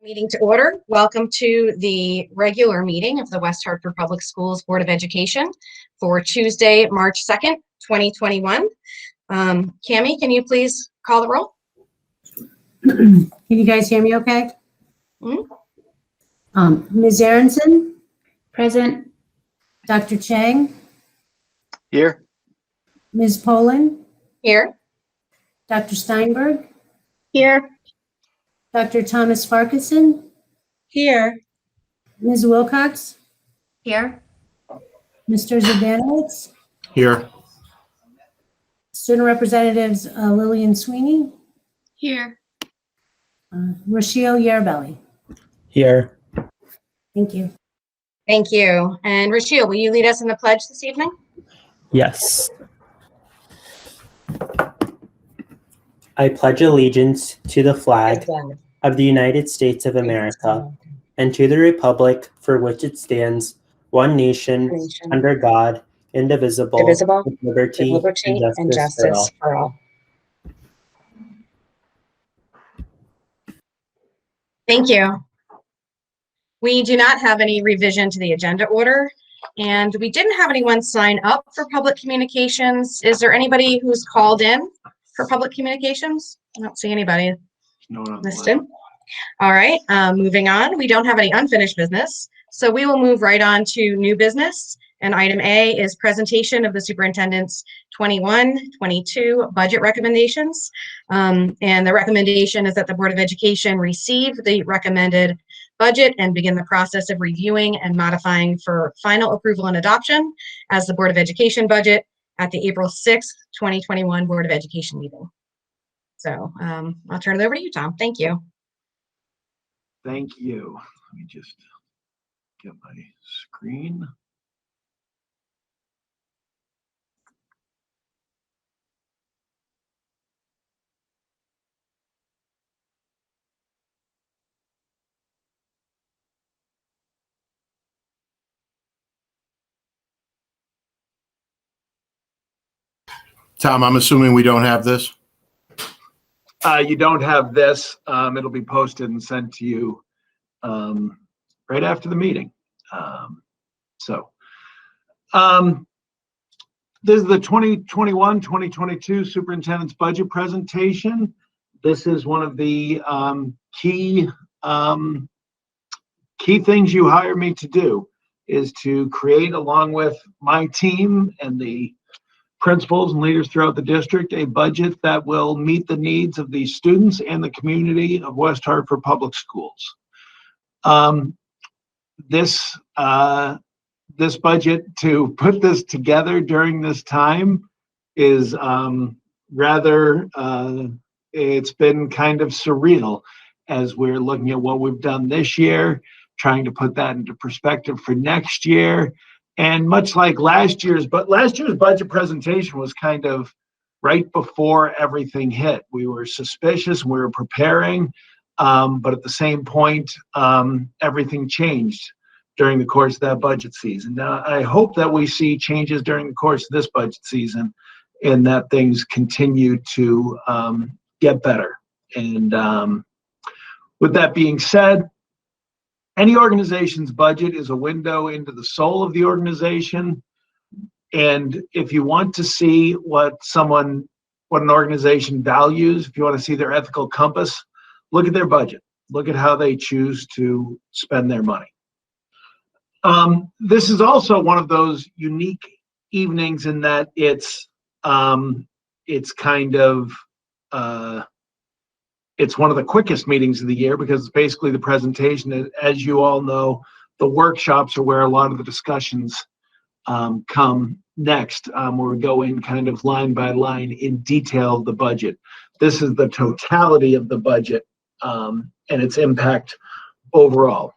Meeting to order. Welcome to the regular meeting of the West Hartford Public Schools Board of Education for Tuesday, March 2nd, 2021. Cammie, can you please call the roll? Can you guys hear me okay? Ms. Aronson? Present. Dr. Chang? Here. Ms. Poland? Here. Dr. Steinberg? Here. Dr. Thomas Farquharson? Here. Ms. Wilcox? Here. Mr. Zdanowicz? Here. Student Representatives Lillian Sweeney? Here. Rocio Yerbelli? Here. Thank you. Thank you. And Rocio, will you lead us in the pledge this evening? Yes. I pledge allegiance to the flag of the United States of America and to the republic for which it stands, one nation, under God, indivisible, with liberty and justice for all. Thank you. We do not have any revision to the agenda order, and we didn't have anyone sign up for public communications. Is there anybody who's called in for public communications? I don't see anybody listed. All right, moving on. We don't have any unfinished business, so we will move right on to new business. And item A is presentation of the superintendent's 21-22 budget recommendations. And the recommendation is that the Board of Education receive the recommended budget and begin the process of reviewing and modifying for final approval and adoption as the Board of Education budget at the April 6th, 2021 Board of Education meeting. So I'll turn it over to you, Tom. Thank you. Thank you. Let me just get my screen. Tom, I'm assuming we don't have this? You don't have this. It'll be posted and sent to you right after the meeting. This is the 2021-2022 Superintendent's Budget presentation. This is one of the key things you hire me to do, is to create, along with my team and the principals and leaders throughout the district, a budget that will meet the needs of the students and the community of West Hartford Public Schools. This budget, to put this together during this time, is it's been kind of surreal as we're looking at what we've done this year, trying to put that into perspective for next year. And much like last year's budget presentation was kind of right before everything hit. We were suspicious, we were preparing, but at the same point, everything changed during the course of that budget season. Now, I hope that we see changes during the course of this budget season and that things continue to get better. And with that being said, any organization's budget is a window into the soul of the organization. And if you want to see what an organization values, if you want to see their ethical compass, look at their budget. Look at how they choose to spend their money. This is also one of those unique evenings in that it's one of the quickest meetings of the year, because it's basically the presentation. As you all know, the workshops are where a lot of the discussions come next, where we go in kind of line by line in detail of the budget. This is the totality of the budget and its impact overall.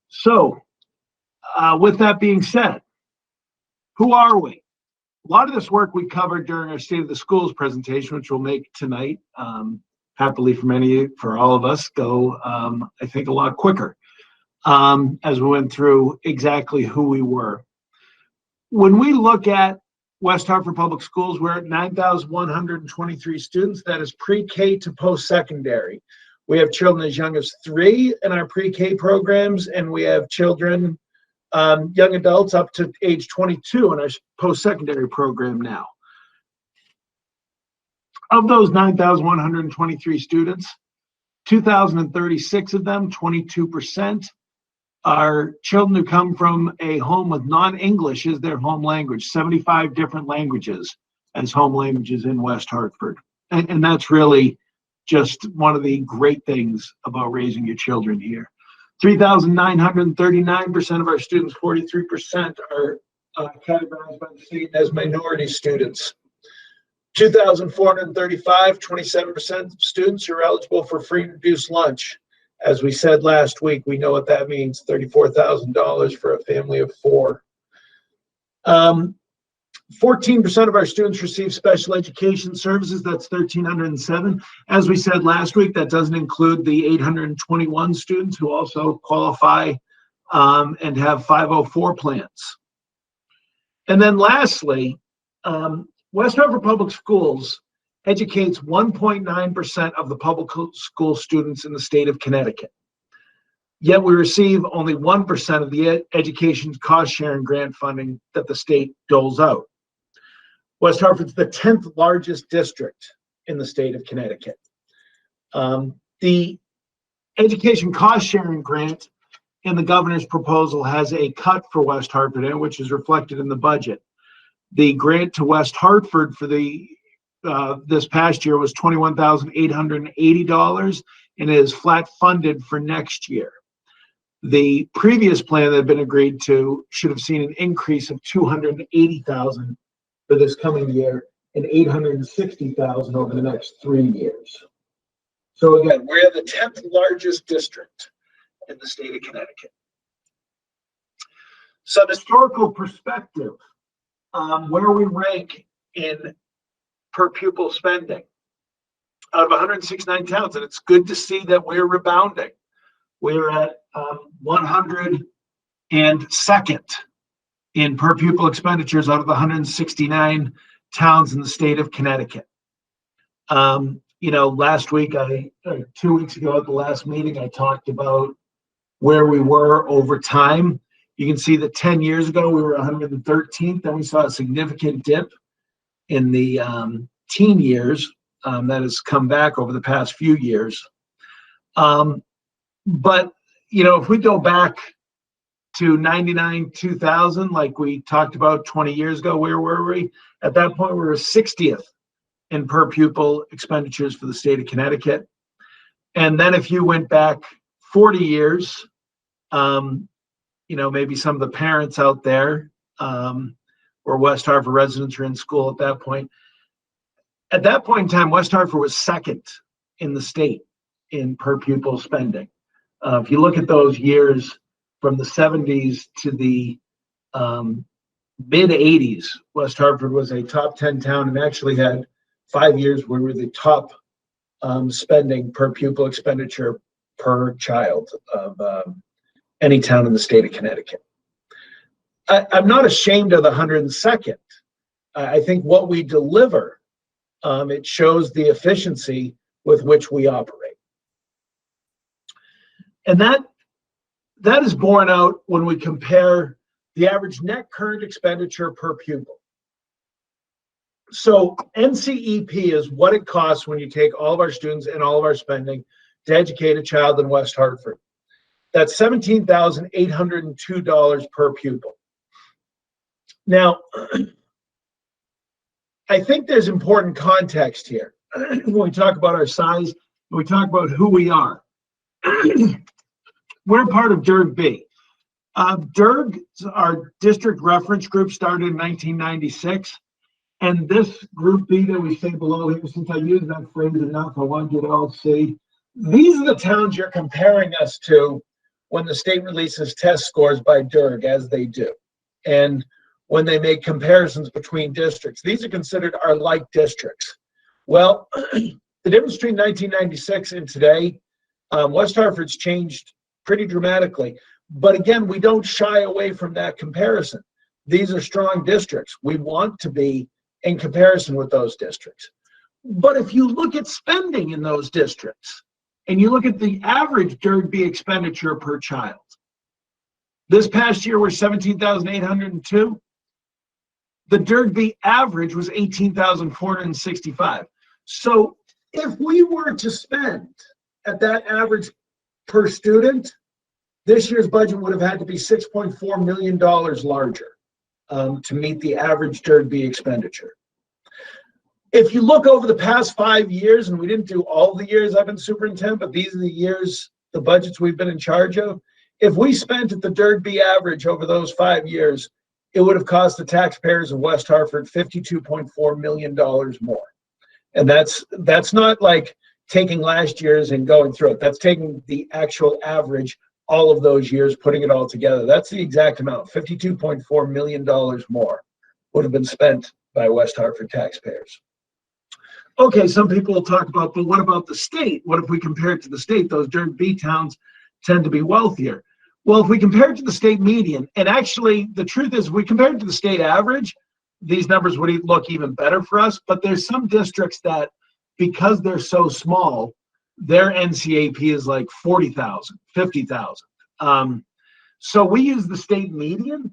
So with that being said, who are we? A lot of this work we covered during our State of the Schools presentation, which we'll make tonight. Happily for all of us, go, I think, a lot quicker as we went through exactly who we were. When we look at West Hartford Public Schools, we're at 9,123 students. That is pre-K to post-secondary. We have children as young as 3 in our pre-K programs, and we have children, young adults up to age 22 in our post-secondary program now. Of those 9,123 students, 2,036 of them, 22%, are children who come from a home with non-English as their home language, 75 different languages as home languages in West Hartford. And that's really just one of the great things about raising your children here. 3,939% of our students, 43%, are categorized by the state as minority students. 2,435, 27% of students are eligible for free and reduced lunch. As we said last week, we know what that means, $34,000 for a family of 4. 14% of our students receive special education services. That's 1,307. As we said last week, that doesn't include the 821 students who also qualify and have 504 plans. And then lastly, West Hartford Public Schools educates 1.9% of the public school students in the state of Connecticut. Yet we receive only 1% of the education cost sharing grant funding that the state doles out. West Hartford's the 10th largest district in the state of Connecticut. The education cost sharing grant in the governor's proposal has a cut for West Hartford, which is reflected in the budget. The grant to West Hartford for the this past year was $21,880, and it is flat funded for next year. The previous plan that had been agreed to should have seen an increase of $280,000 for this coming year and $860,000 over the next 3 years. So again, we're the 10th largest district in the state of Connecticut. Some historical perspective, where we rank in per pupil spending out of 169 towns, and it's good to see that we're rebounding. We're at 102nd in per pupil expenditures out of the 169 towns in the state of Connecticut. Last week, 2 weeks ago at the last meeting, I talked about where we were over time. You can see that 10 years ago, we were 113th. Then we saw a significant dip in the teen years that has come back over the past few years. But, if we go back to 99, 2000, like we talked about 20 years ago, where were we? At that point, we were 60th in per pupil expenditures for the state of Connecticut. And then if you went back 40 years, maybe some of the parents out there or West Hartford residents are in school at that point. At that point in time, West Hartford was 2nd in the state in per pupil spending. If you look at those years from the 70s to the mid 80s, West Hartford was a top 10 town and actually had 5 years where we were the top spending per pupil expenditure per child of any town in the state of Connecticut. I'm not ashamed of the 102nd. I think what we deliver, it shows the efficiency with which we operate. And that is borne out when we compare the average net current expenditure per pupil. So NCEP is what it costs when you take all of our students and all of our spending to educate a child in West Hartford. That's $17,802 per pupil. Now, I think there's important context here. When we talk about our size, when we talk about who we are. We're part of DIRG B. DIRG, our district reference group, started in 1996. And this group B that we say below here, since I use that phrase enough, I want you to all see. These are the towns you're comparing us to when the state releases test scores by DIRG, as they do. And when they make comparisons between districts, these are considered our like districts. Well, the difference between 1996 and today, West Hartford's changed pretty dramatically. But again, we don't shy away from that comparison. These are strong districts. We want to be in comparison with those districts. But if you look at spending in those districts, and you look at the average DIRG-B expenditure per child. This past year was 17,802. The DIRG-B average was 18,465. So if we were to spend at that average per student, this year's budget would have had to be $6.4 million larger to meet the average DIRG-B expenditure. If you look over the past 5 years, and we didn't do all the years I've been superintendent, but these are the years, the budgets we've been in charge of. If we spent at the DIRG-B average over those 5 years, it would have cost the taxpayers of West Hartford $52.4 million more. And that's not like taking last year's and going through it. That's taking the actual average, all of those years, putting it all together. That's the exact amount. $52.4 million more would have been spent by West Hartford taxpayers. Okay, some people will talk about, but what about the state? What if we compare it to the state? Those DIRG-B towns tend to be wealthier. Well, if we compare it to the state median, and actually the truth is, if we compare it to the state average, these numbers would look even better for us. But there's some districts that, because they're so small, their NCAP is like 40,000, 50,000. So we use the state median,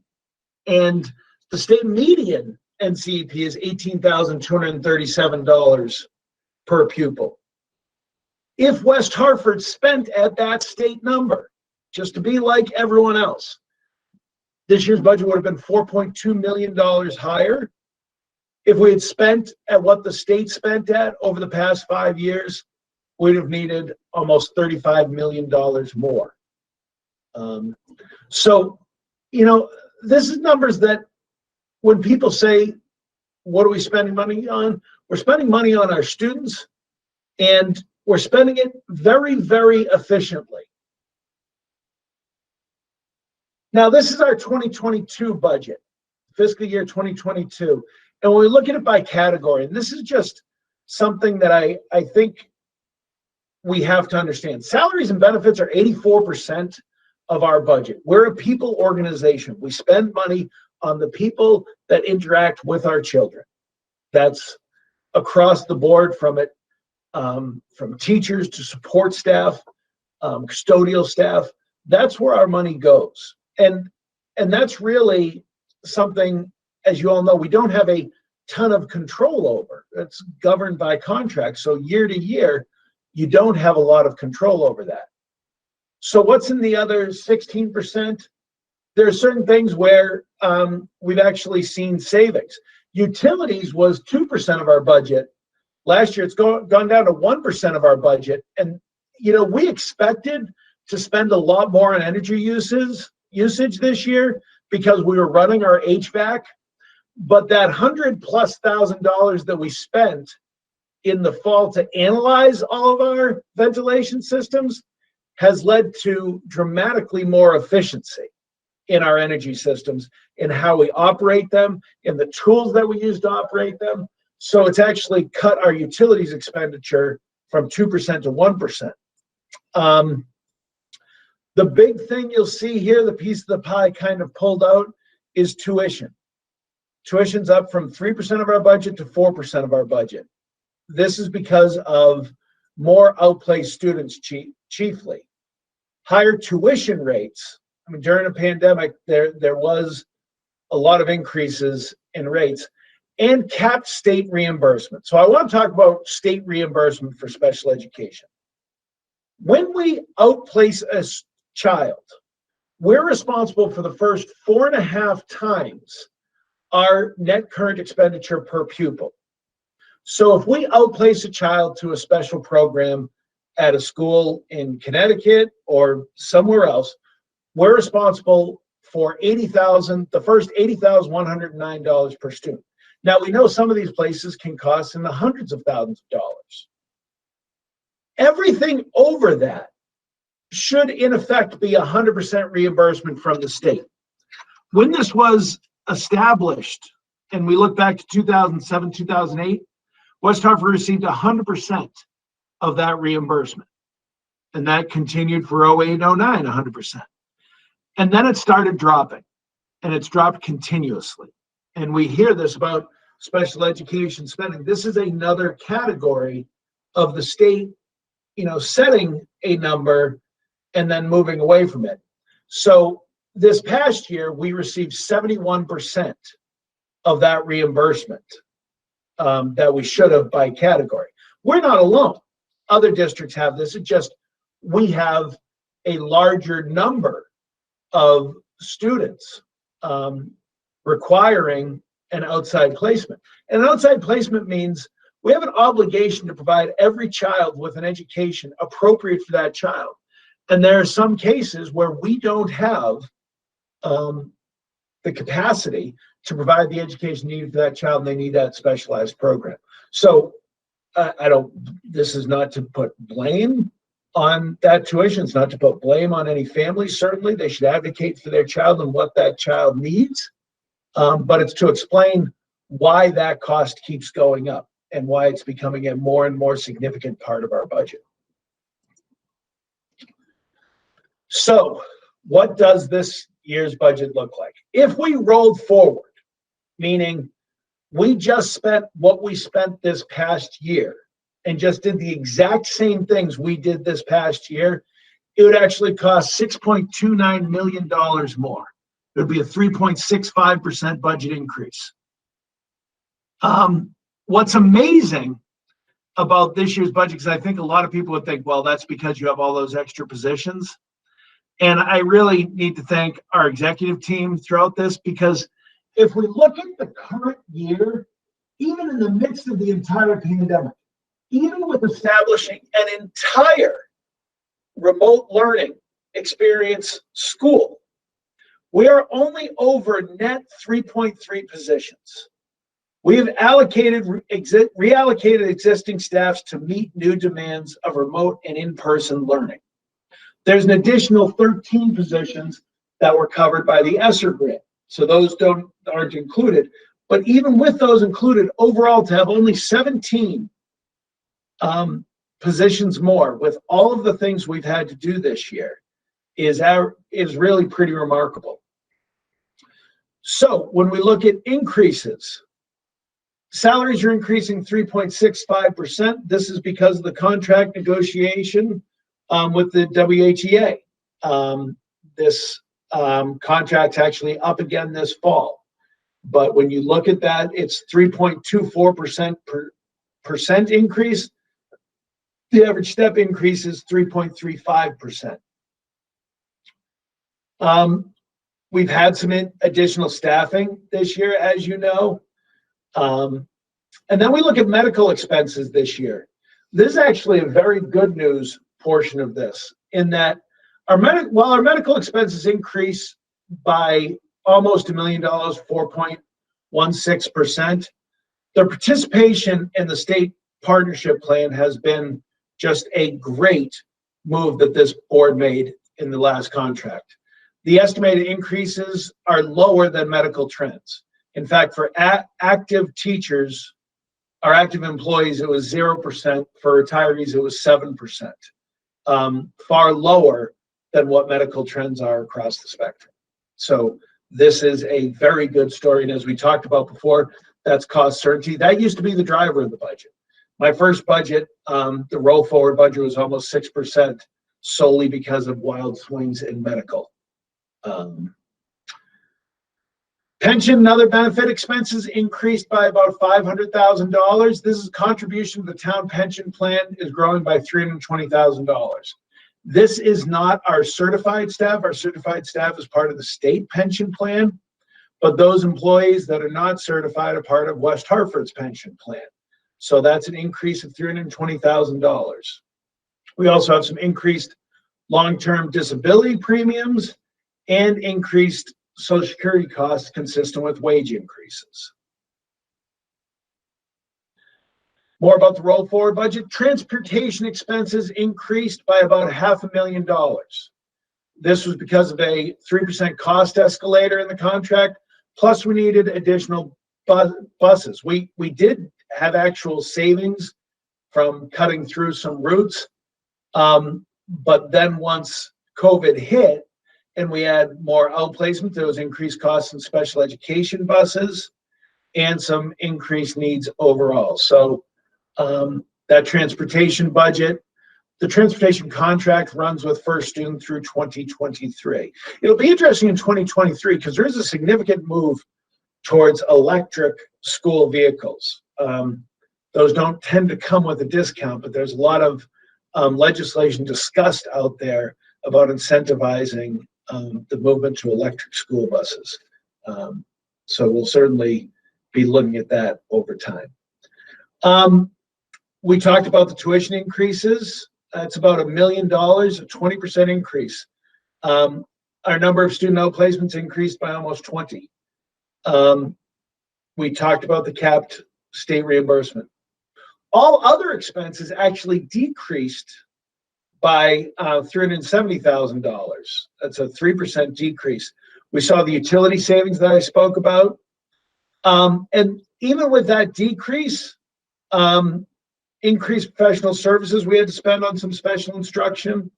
and the state median NCEP is $18,237 per pupil. If West Hartford spent at that state number, just to be like everyone else, this year's budget would have been $4.2 million higher. If we had spent at what the state spent at over the past 5 years, we'd have needed almost $35 million more. So, you know, this is numbers that when people say, what are we spending money on? We're spending money on our students, and we're spending it very, very efficiently. Now, this is our 2022 budget, fiscal year 2022. And when we look at it by category, and this is just something that I think we have to understand. Salaries and benefits are 84% of our budget. We're a people organization. We spend money on the people that interact with our children. That's across the board, from teachers to support staff, custodial staff. That's where our money goes. And that's really something, as you all know, we don't have a ton of control over. It's governed by contract. So year to year, you don't have a lot of control over that. So what's in the other 16%? There are certain things where we've actually seen savings. Utilities was 2% of our budget. Last year, it's gone down to 1% of our budget. And, you know, we expected to spend a lot more on energy usage this year because we were running our HVAC. But that $100,000+ that we spent in the fall to analyze all of our ventilation systems has led to dramatically more efficiency in our energy systems, in how we operate them, in the tools that we use to operate them. So it's actually cut our utilities expenditure from 2% to 1%. The big thing you'll see here, the piece of the pie kind of pulled out, is tuition. Tuition's up from 3% of our budget to 4% of our budget. This is because of more outplaced students chiefly. Higher tuition rates. I mean, during a pandemic, there was a lot of increases in rates, and capped state reimbursement. So I want to talk about state reimbursement for special education. When we outplace a child, we're responsible for the first 4.5 times our net current expenditure per pupil. So if we outplace a child to a special program at a school in Connecticut or somewhere else, we're responsible for the first $80,109 per student. Now, we know some of these places can cost in the hundreds of thousands of dollars. Everything over that should, in effect, be 100% reimbursement from the state. When this was established, and we look back to 2007, 2008, West Hartford received 100% of that reimbursement. And that continued for 08, 09, 100%. And then it started dropping, and it's dropped continuously. And we hear this about special education spending. This is another category of the state setting a number and then moving away from it. So this past year, we received 71% of that reimbursement that we should have by category. We're not alone. Other districts have this. It's just we have a larger number of students requiring an outside placement. And an outside placement means we have an obligation to provide every child with an education appropriate for that child. And there are some cases where we don't have the capacity to provide the education needed for that child, and they need that specialized program. So this is not to put blame on that tuition. It's not to put blame on any family. Certainly, they should advocate for their child and what that child needs. But it's to explain why that cost keeps going up and why it's becoming a more and more significant part of our budget. So what does this year's budget look like? If we rolled forward, meaning we just spent what we spent this past year and just did the exact same things we did this past year, it would actually cost $6.29 million more. It would be a 3.65% budget increase. What's amazing about this year's budget, because I think a lot of people would think, well, that's because you have all those extra positions. And I really need to thank our executive team throughout this, because if we look at the current year, even in the midst of the entire pandemic, even with establishing an entire remote learning experience school, we are only over net 3.3 positions. We have reallocated existing staffs to meet new demands of remote and in-person learning. There's an additional 13 positions that were covered by the ESSER grant, so those aren't included. But even with those included, overall, to have only 17 positions more with all of the things we've had to do this year is really pretty remarkable. So when we look at increases, salaries are increasing 3.65%. This is because of the contract negotiation with the WHEA. This contract's actually up again this fall. But when you look at that, it's 3.24% increase. The average step increase is 3.35%. We've had some additional staffing this year, as you know. And then we look at medical expenses this year. This is actually a very good news portion of this, in that while our medical expenses increase by almost $1 million, 4.16%, the participation in the state partnership plan has been just a great move that this board made in the last contract. The estimated increases are lower than medical trends. In fact, for active teachers, our active employees, it was 0%. For retirees, it was 7%. Far lower than what medical trends are across the spectrum. So this is a very good story. And as we talked about before, that's cost certainty. That used to be the driver of the budget. My first budget, the roll forward budget, was almost 6%, solely because of wild swings in medical. Pension and other benefit expenses increased by about $500,000. This is contribution to the town pension plan is growing by $320,000. This is not our certified staff. Our certified staff is part of the state pension plan, but those employees that are not certified are part of West Hartford's pension plan. So that's an increase of $320,000. We also have some increased long-term disability premiums and increased Social Security costs consistent with wage increases. More about the roll forward budget. Transportation expenses increased by about $500,000. This was because of a 3% cost escalator in the contract, plus we needed additional buses. We did have actual savings from cutting through some routes, but then once COVID hit, and we had more outplacement, there was increased costs in special education buses and some increased needs overall. So that transportation budget the transportation contract runs with First Student through 2023. It'll be interesting in 2023 because there is a significant move towards electric school vehicles. Those don't tend to come with a discount, but there's a lot of legislation discussed out there about incentivizing the movement to electric school buses. So we'll certainly be looking at that over time. We talked about the tuition increases. That's about $1 million, a 20% increase. Our number of student outplacements increased by almost 20. We talked about the capped state reimbursement. All other expenses actually decreased by $370,000. That's a 3% decrease. We saw the utility savings that I spoke about. And even with that decrease, increased professional services, we had to spend on some special instruction.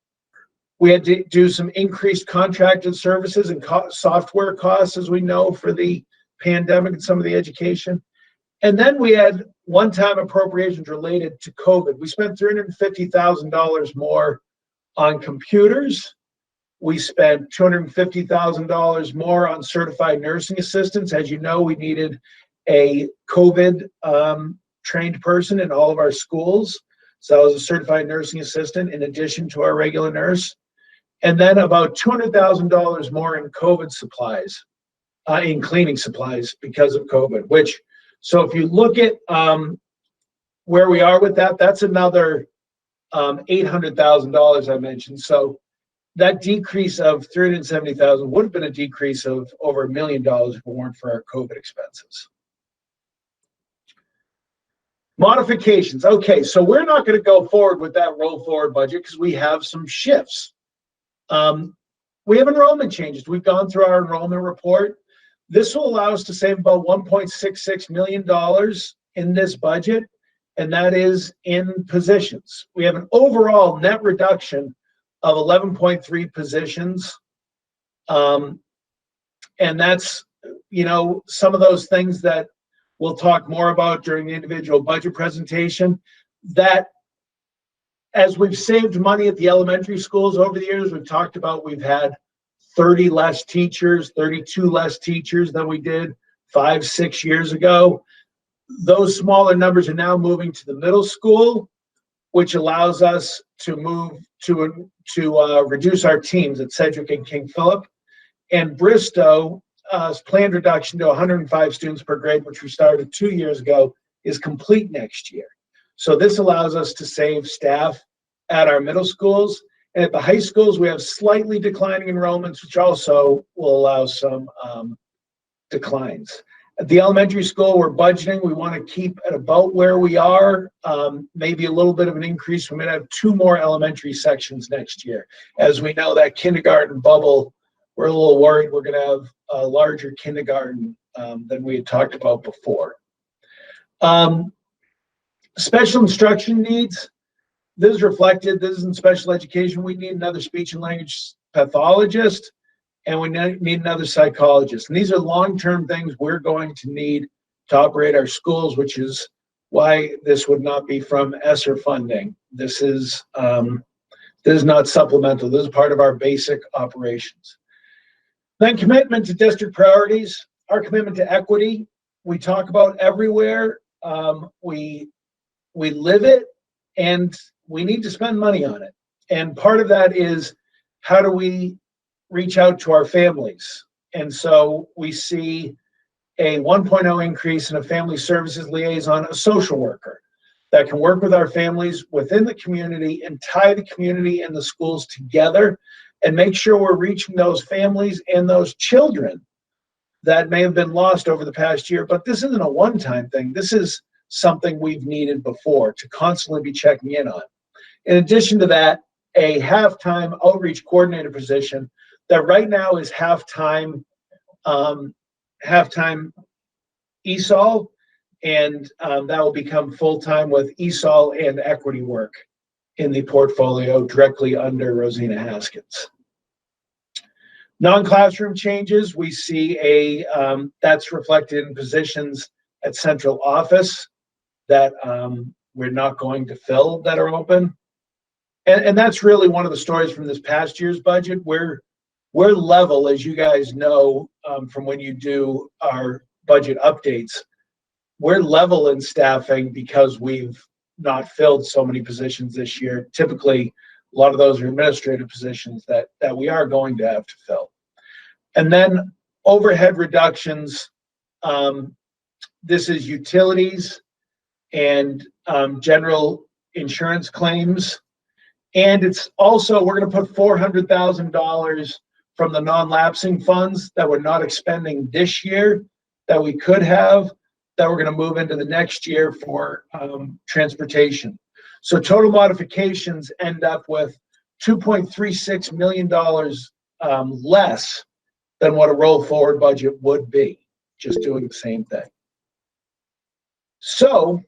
We had to do some increased contracted services and software costs, as we know, for the pandemic and some of the education. And then we had one-time appropriations related to COVID. We spent $350,000 more on computers. We spent $250,000 more on certified nursing assistants. As you know, we needed a COVID trained person in all of our schools. So that was a certified nursing assistant in addition to our regular nurse. And then about $200,000 more in COVID supplies, in cleaning supplies because of COVID, which, so if you look at where we are with that, that's another $800,000 I mentioned. So that decrease of $370,000 would have been a decrease of over $1 million if it weren't for our COVID expenses. Modifications. Okay, so we're not going to go forward with that roll forward budget because we have some shifts. We have enrollment changes. We've gone through our enrollment report. This will allow us to save about $1.66 million in this budget, and that is in positions. We have an overall net reduction of 11.3 positions. And that's, you know, some of those things that we'll talk more about during the individual budget presentation, that as we've saved money at the elementary schools over the years, we've talked about we've had 30 less teachers, 32 less teachers than we did 5-6 years ago. Those smaller numbers are now moving to the middle school, which allows us to move to reduce our teams at Sedgwick and King Philip. And Bristow, planned reduction to 105 students per grade, which we started 2 years ago, is complete next year. So this allows us to save staff at our middle schools. And at the high schools, we have slightly declining enrollments, which also will allow some declines. At the elementary school, we're budgeting. We want to keep at about where we are, maybe a little bit of an increase. We're going to have 2 more elementary sections next year. As we know, that kindergarten bubble, we're a little worried we're going to have a larger kindergarten than we had talked about before. Special instruction needs. This is reflected. This is in special education. We need another speech and language pathologist, and we need another psychologist. And these are long-term things we're going to need to operate our schools, which is why this would not be from ESSER funding. This is not supplemental. This is part of our basic operations. Then commitment to district priorities, our commitment to equity, we talk about everywhere. We live it, and we need to spend money on it. And part of that is, how do we reach out to our families? And so we see a 1.0 increase in a family services liaison, a social worker that can work with our families within the community and tie the community and the schools together and make sure we're reaching those families and those children that may have been lost over the past year. But this isn't a one-time thing. This is something we've needed before to constantly be checking in on. In addition to that, a halftime outreach coordinator position that right now is halftime ESOL, and that will become full-time with ESOL and equity work in the portfolio directly under Rosina Haskins. Non-classroom changes, we see that's reflected in positions at central office that we're not going to fill that are open. And that's really one of the stories from this past year's budget. We're level, as you guys know, from when you do our budget updates. We're level in staffing because we've not filled so many positions this year. Typically, a lot of those are administrative positions that we are going to have to fill. And then overhead reductions. This is utilities and general insurance claims. And it's also, we're going to put $400,000 from the non-lapsing funds that we're not expending this year that we could have, that we're going to move into the next year for transportation. So total modifications end up with $2.36 million less than what a roll forward budget would be, just doing the same thing. So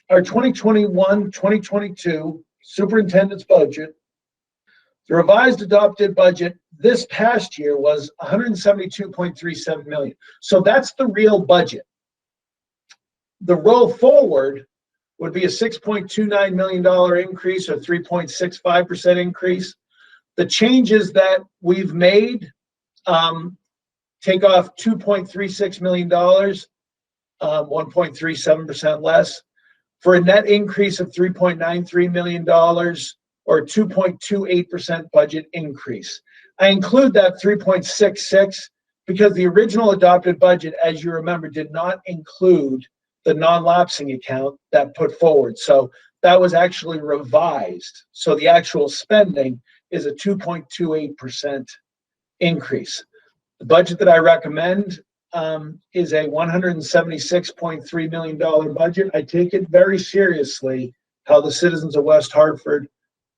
our 2021-2022 superintendent's budget, the revised adopted budget this past year was $172.37 million. So that's the real budget. The roll forward would be a $6.29 million increase or 3.65% increase. The changes that we've made take off $2.36 million, 1.37% less, for a net increase of $3.93 million or 2.28% budget increase. I include that 3.66 because the original adopted budget, as you remember, did not include the non-lapsing account that put forward. So that was actually revised. So the actual spending is a 2.28% increase. The budget that I recommend is a $176.3 million budget. I take it very seriously how the citizens of West Hartford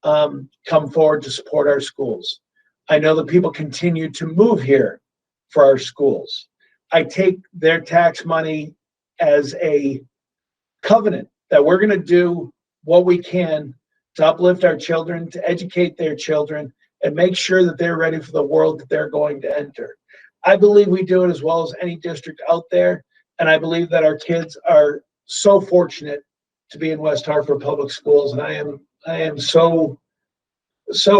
come forward to support our schools. I know that people continue to move here for our schools. I take their tax money as a covenant that we're going to do what we can to uplift our children, to educate their children, and make sure that they're ready for the world that they're going to enter. I believe we do it as well as any district out there, and I believe that our kids are so fortunate to be in West Hartford Public Schools, and I am so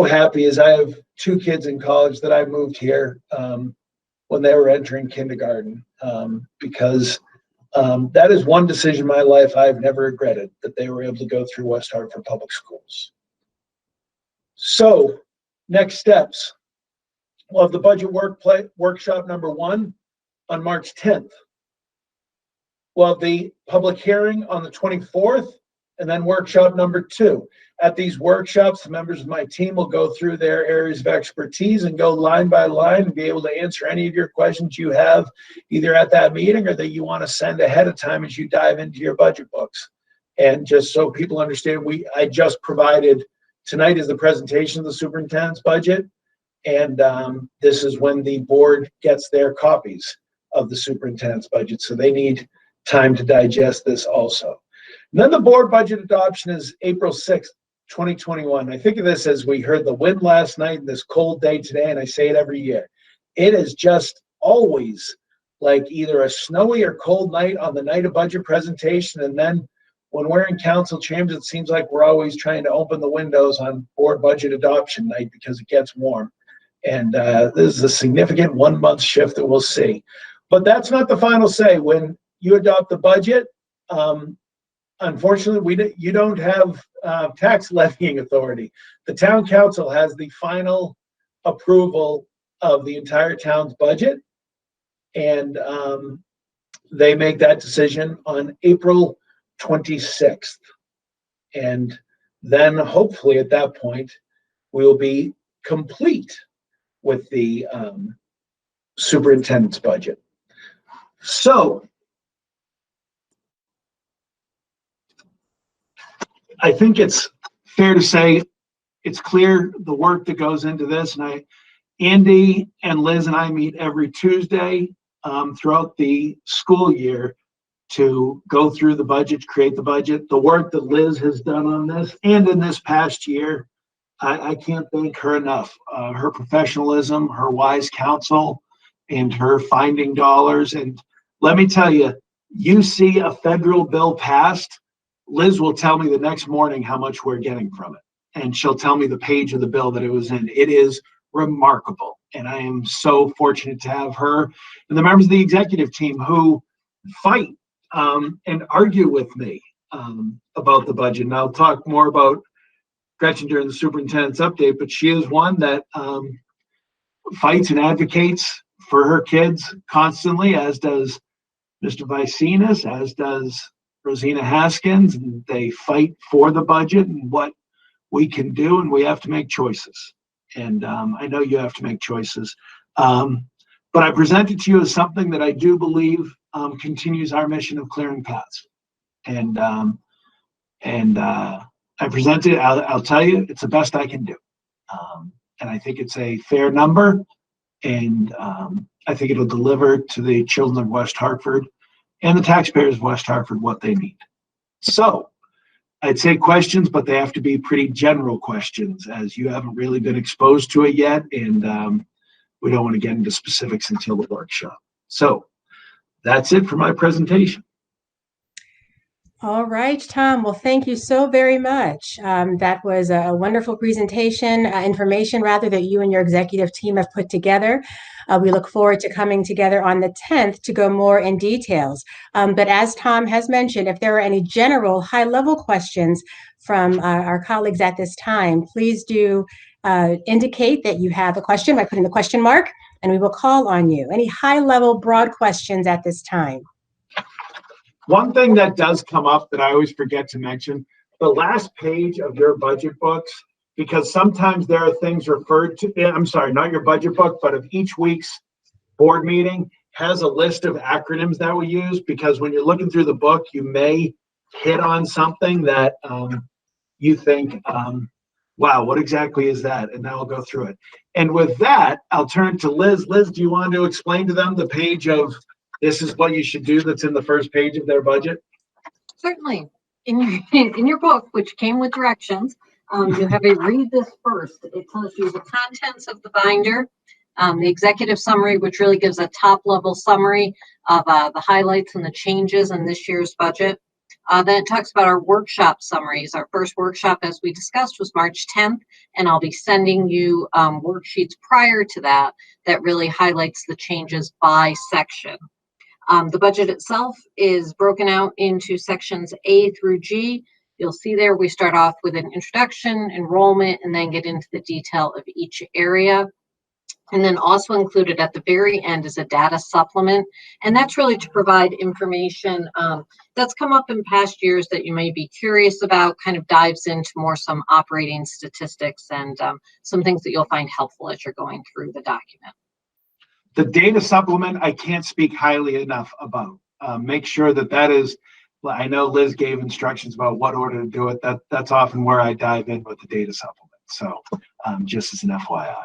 happy as I have two kids in college that I moved here when they were entering kindergarten because that is one decision in my life I've never regretted, that they were able to go through West Hartford Public Schools. So, next steps. We'll have the budget workshop number 1 on March 10th. We'll have the public hearing on the 24th, and then workshop number 2. At these workshops, the members of my team will go through their areas of expertise and go line by line and be able to answer any of your questions you have either at that meeting or that you want to send ahead of time as you dive into your budget books. And just so people understand, I just provided, tonight is the presentation of the superintendent's budget. And this is when the board gets their copies of the superintendent's budget. So they need time to digest this also. And then the board budget adoption is April 6th, 2021. I think of this as we heard the wind last night and this cold day today, and I say it every year. It is just always like either a snowy or cold night on the night of budget presentation. And then when we're in council chambers, it seems like we're always trying to open the windows on board budget adoption night because it gets warm. And this is a significant 1-month shift that we'll see. But that's not the final say. When you adopt the budget, unfortunately, you don't have tax levying authority. The town council has the final approval of the entire town's budget. And they make that decision on April 26th. And then hopefully at that point, we will be complete with the superintendent's budget. So I think it's fair to say it's clear the work that goes into this. And Andy and Liz and I meet every Tuesday throughout the school year to go through the budget, create the budget. The work that Liz has done on this and in this past year, I can't thank her enough. Her professionalism, her wise counsel, and her finding dollars. And let me tell you, you see a federal bill passed, Liz will tell me the next morning how much we're getting from it. and she'll tell me the page of the bill that it was in. It is remarkable. And I am so fortunate to have her and the members of the executive team who fight and argue with me about the budget. And I'll talk more about Gretchen during the superintendent's update, but she is one that fights and advocates for her kids constantly, as does Mr. Vicinas, as does Rosina Haskins. And they fight for the budget and what we can do, and we have to make choices. And I know you have to make choices. But I present it to you as something that I do believe continues our mission of clearing paths. And I present it, I'll tell you, it's the best I can do. And I think it's a fair number. And I think it'll deliver to the children of West Hartford and the taxpayers of West Hartford what they need. So I'd say questions, but they have to be pretty general questions, as you haven't really been exposed to it yet. And we don't want to get into specifics until the workshop. So that's it for my presentation. All right, Tom. Well, thank you so very much. That was a wonderful presentation, information rather, that you and your executive team have put together. We look forward to coming together on the 10th to go more in details. But as Tom has mentioned, if there are any general high-level questions from our colleagues at this time, please do indicate that you have a question by putting the question mark, and we will call on you. Any high-level, broad questions at this time? One thing that does come up that I always forget to mention, the last page of your budget books, because sometimes there are things referred to, I'm sorry, not your budget book, but of each week's board meeting has a list of acronyms that we use, because when you're looking through the book, you may hit on something that you think, wow, what exactly is that? And now I'll go through it. And with that, I'll turn to Liz. Liz, do you want to explain to them the page of this is what you should do that's in the first page of their budget? Certainly. In your book, which came with directions, you have a read this first. It tells you the contents of the binder, the executive summary, which really gives a top level summary of the highlights and the changes in this year's budget. Then it talks about our workshop summaries. Our first workshop, as we discussed, was March 10th, and I'll be sending you worksheets prior to that that really highlights the changes by section. The budget itself is broken out into sections A through G. You'll see there we start off with an introduction, enrollment, and then get into the detail of each area. And then also included at the very end is a data supplement. And that's really to provide information that's come up in past years that you may be curious about, kind of dives into more some operating statistics and some things that you'll find helpful as you're going through the document. The data supplement, I can't speak highly enough about. Make sure that is, I know Liz gave instructions about what order to do it. That's often where I dive in with the data supplement. So just as an FYI.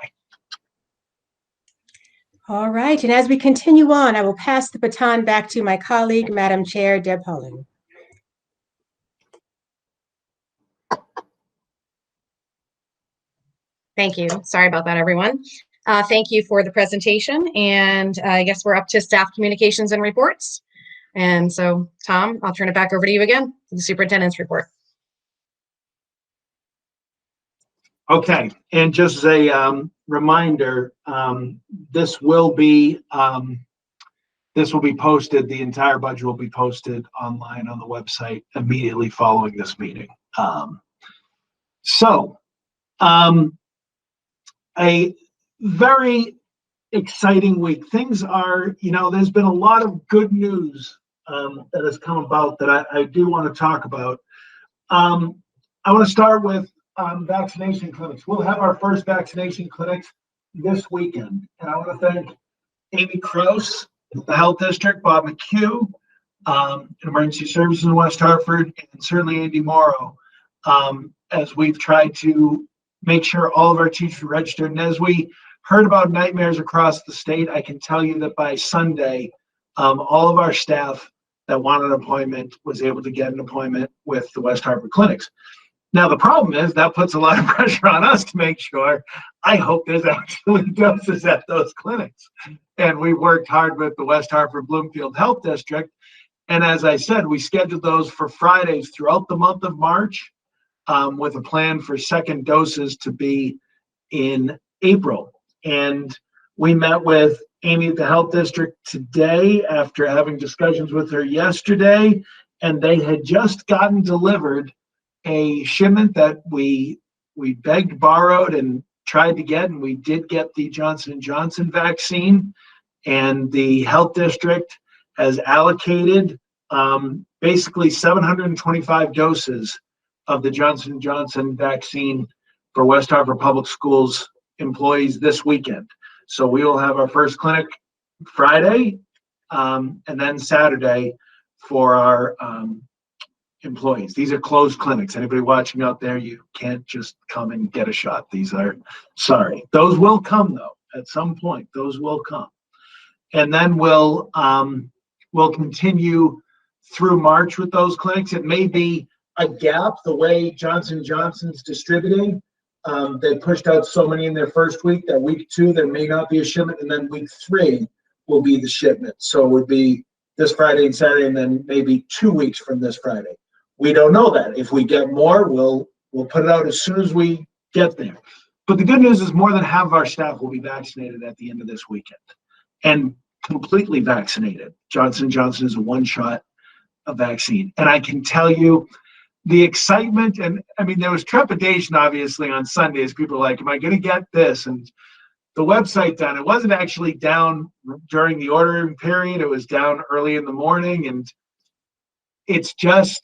All right. And as we continue on, I will pass the baton back to my colleague, Madam Chair Deb Holland. Thank you. Sorry about that, everyone. Thank you for the presentation. And I guess we're up to staff communications and reports. And so, Tom, I'll turn it back over to you again for the superintendent's report. Okay. And just as a reminder, this will be posted. The entire budget will be posted online on the website immediately following this meeting. A very exciting week. Things are, there's been a lot of good news that has come about that I do want to talk about. I want to start with vaccination clinics. We'll have our first vaccination clinics this weekend. And I want to thank Amy Krause, the Health District, Bob McHugh, Emergency Services in West Hartford, and certainly Andy Morrow, as we've tried to make sure all of our teachers are registered. And as we heard about nightmares across the state, I can tell you that by Sunday, all of our staff that wanted an appointment was able to get an appointment with the West Hartford clinics. Now, the problem is that puts a lot of pressure on us to make sure, I hope there's actually doses at those clinics. And we worked hard with the West Hartford Bloomfield Health District. And as I said, we scheduled those for Fridays throughout the month of March. with a plan for second doses to be in April. And we met with Amy at the Health District today after having discussions with her yesterday, and they had just gotten delivered a shipment that we begged, borrowed, and tried to get, and we did get the Johnson & Johnson vaccine, and the Health District has allocated basically 725 doses of the Johnson & Johnson vaccine for West Hartford Public Schools employees this weekend. So we will have our first clinic Friday, and then Saturday for our employees. These are closed clinics. Anybody watching out there, you can't just come and get a shot. These are, sorry. Those will come though, at some point. Those will come. And then we'll continue through March with those clinics. It may be a gap the way Johnson & Johnson's distributing. They pushed out so many in their first week that week 2 there may not be a shipment, and then week 3 will be the shipment. So it would be this Friday and Saturday, and then maybe 2 weeks from this Friday. We don't know that. If we get more, we'll put it out as soon as we get there. But the good news is more than half of our staff will be vaccinated at the end of this weekend, and completely vaccinated. Johnson & Johnson is a one-shot vaccine. And I can tell you the excitement, and I mean, there was trepidation obviously on Sundays. People were like, am I going to get this? And the website down, it wasn't actually down during the ordering period. It was down early in the morning. And it's just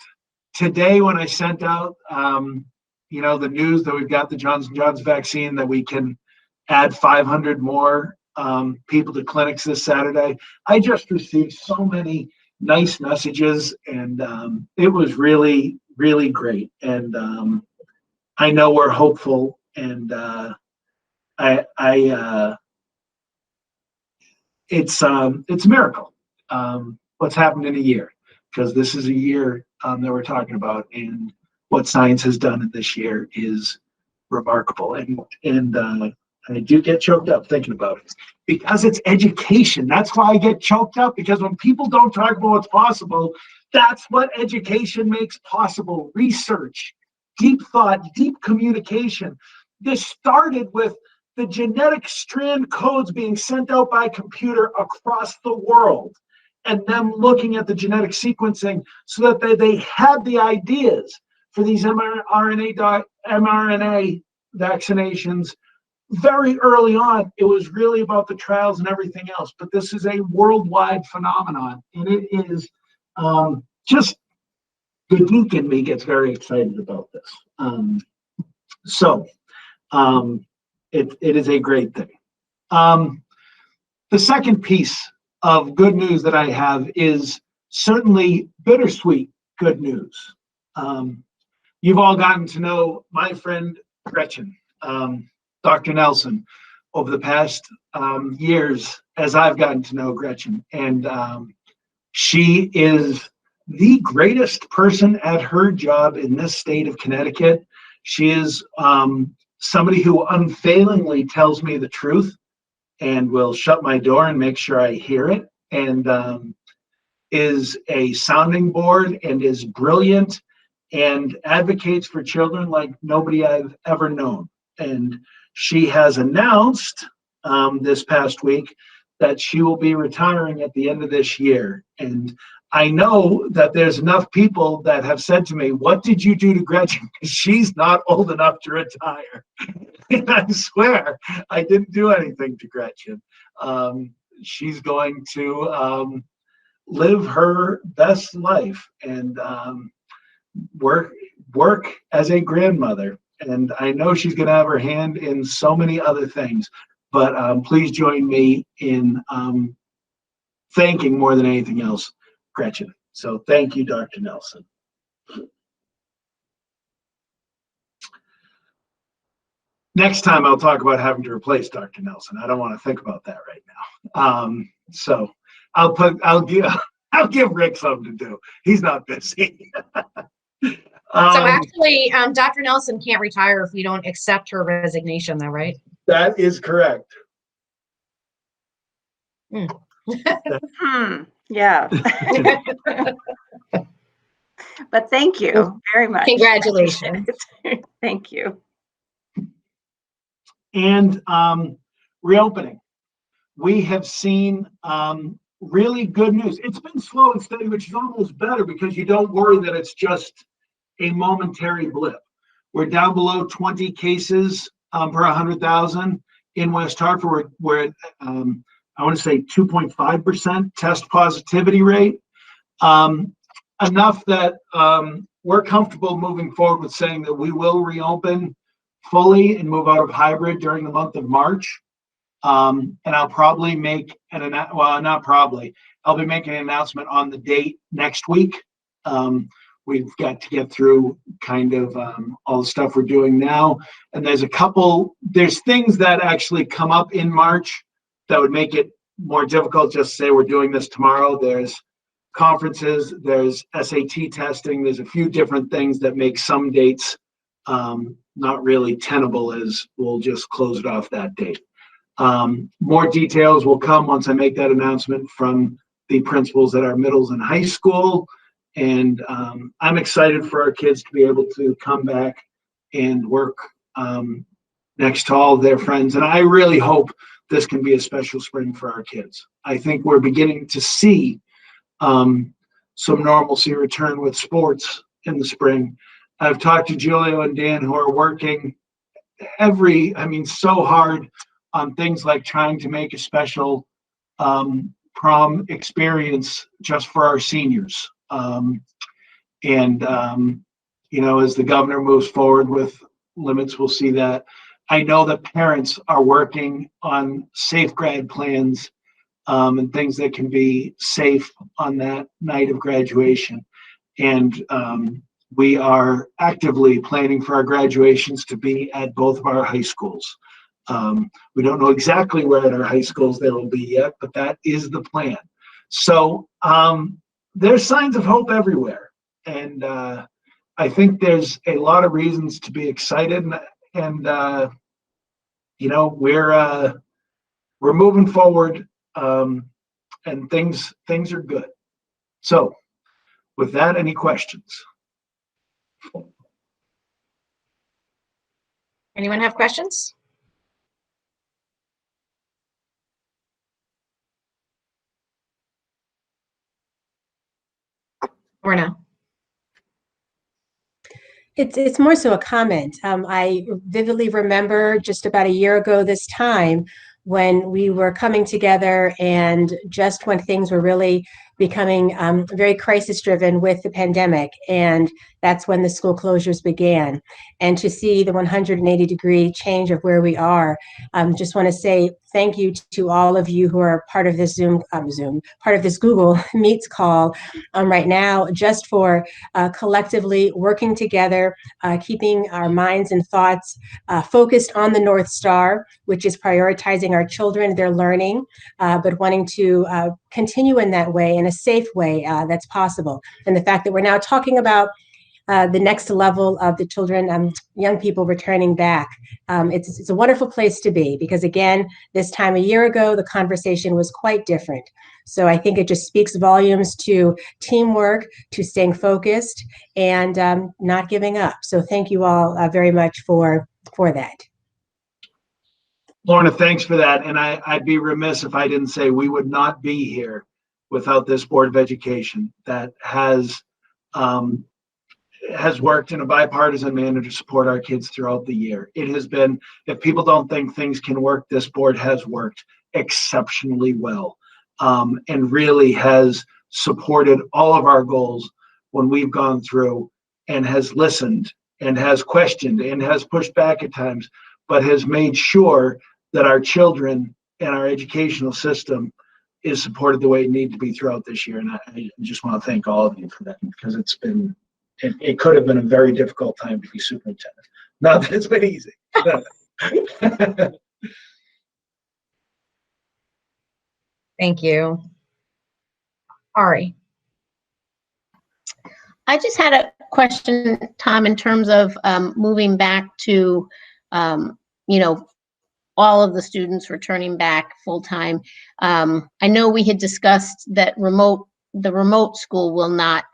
today when I sent out, the news that we've got the Johnson & Johnson vaccine, that we can add 500 more people to clinics this Saturday. I just received so many nice messages, and it was really, really great. And I know we're hopeful, and it's a miracle what's happened in a year, because this is a year that we're talking about, and what science has done in this year is remarkable. And I do get choked up thinking about it, because it's education. That's why I get choked up, because when people don't talk about what's possible, that's what education makes possible. Research, deep thought, deep communication. This started with the genetic strand codes being sent out by computer across the world, and them looking at the genetic sequencing so that they had the ideas for these mRNA vaccinations. Very early on, it was really about the trials and everything else, but this is a worldwide phenomenon, and it is just, the geek in me gets very excited about this. It is a great thing. The second piece of good news that I have is certainly bittersweet good news. You've all gotten to know my friend Gretchen, Dr. Nelson, over the past years as I've gotten to know Gretchen. And she is the greatest person at her job in this state of Connecticut. She is somebody who unfailingly tells me the truth and will shut my door and make sure I hear it, and is a sounding board, and is brilliant and advocates for children like nobody I've ever known. And she has announced this past week that she will be retiring at the end of this year. And I know that there's enough people that have said to me, what did you do to Gretchen? She's not old enough to retire. And I swear I didn't do anything to Gretchen. She's going to live her best life and work as a grandmother. And I know she's going to have her hand in so many other things. But please join me in thanking, more than anything else, Gretchen. So thank you, Dr. Nelson. Next time I'll talk about having to replace Dr. Nelson. I don't want to think about that right now. So I'll give Rick something to do. He's not busy. So actually, Dr. Nelson can't retire if we don't accept her resignation, though, right? That is correct. Yeah. but thank you very much. Congratulations. Thank you. And reopening. We have seen really good news. It's been slow and steady, which is almost better because you don't worry that it's just a momentary blip. We're down below 20 cases per 100,000 in West Hartford. We're at, I want to say 2.5% test positivity rate. Enough that we're comfortable moving forward with saying that we will reopen fully and move out of hybrid during the month of March. And I'll probably make I'll be making an announcement on the date next week. We've got to get through kind of all the stuff we're doing now. And there's things that actually come up in March that would make it more difficult just to say we're doing this tomorrow. There's conferences, there's SAT testing, there's a few different things that make some dates not really tenable, as we'll just close it off that date. More details will come once I make that announcement from the principals at our middles and high school. And I'm excited for our kids to be able to come back and work next to all of their friends. And I really hope this can be a special spring for our kids. I think we're beginning to see some normalcy return with sports in the spring. I've talked to Julio and Dan, who are working so hard on things like trying to make a special prom experience just for our seniors. As the governor moves forward with limits, we'll see that. I know that parents are working on safe grad plans and things that can be safe on that night of graduation. And we are actively planning for our graduations to be at both of our high schools. We don't know exactly where at our high schools they will be yet, but that is the plan. So there's signs of hope everywhere. And I think there's a lot of reasons to be excited. And we're moving forward and things are good. So with that, any questions? Anyone have questions? Or no? It's more so a comment. I vividly remember just about a year ago this time when we were coming together and just when things were really becoming very crisis-driven with the pandemic. And that's when the school closures began. And to see the 180-degree change of where we are, just want to say thank you to all of you who are part of this part of this Google Meets call right now, just for collectively working together, keeping our minds and thoughts focused on the North Star, which is prioritizing our children, their learning, but wanting to continue in that way, in a safe way that's possible. And the fact that we're now talking about the next level of the children, young people returning back. It's a wonderful place to be because, again, this time a year ago, the conversation was quite different. So I think it just speaks volumes to teamwork, to staying focused, and not giving up. So thank you all very much for that. Lorna, thanks for that. And I'd be remiss if I didn't say we would not be here without this Board of Education that has worked in a bipartisan manner to support our kids throughout the year. It has been, if people don't think things can work, this board has worked exceptionally well and really has supported all of our goals when we've gone through and has listened and has questioned and has pushed back at times, but has made sure that our children and our educational system is supported the way it needs to be throughout this year. And I just want to thank all of you for that, because it could have been a very difficult time to be superintendent. Not that it's been easy. Thank you. Ari. I just had a question, Tom, in terms of moving back to, all of the students returning back full-time. I know we had discussed that the remote school will not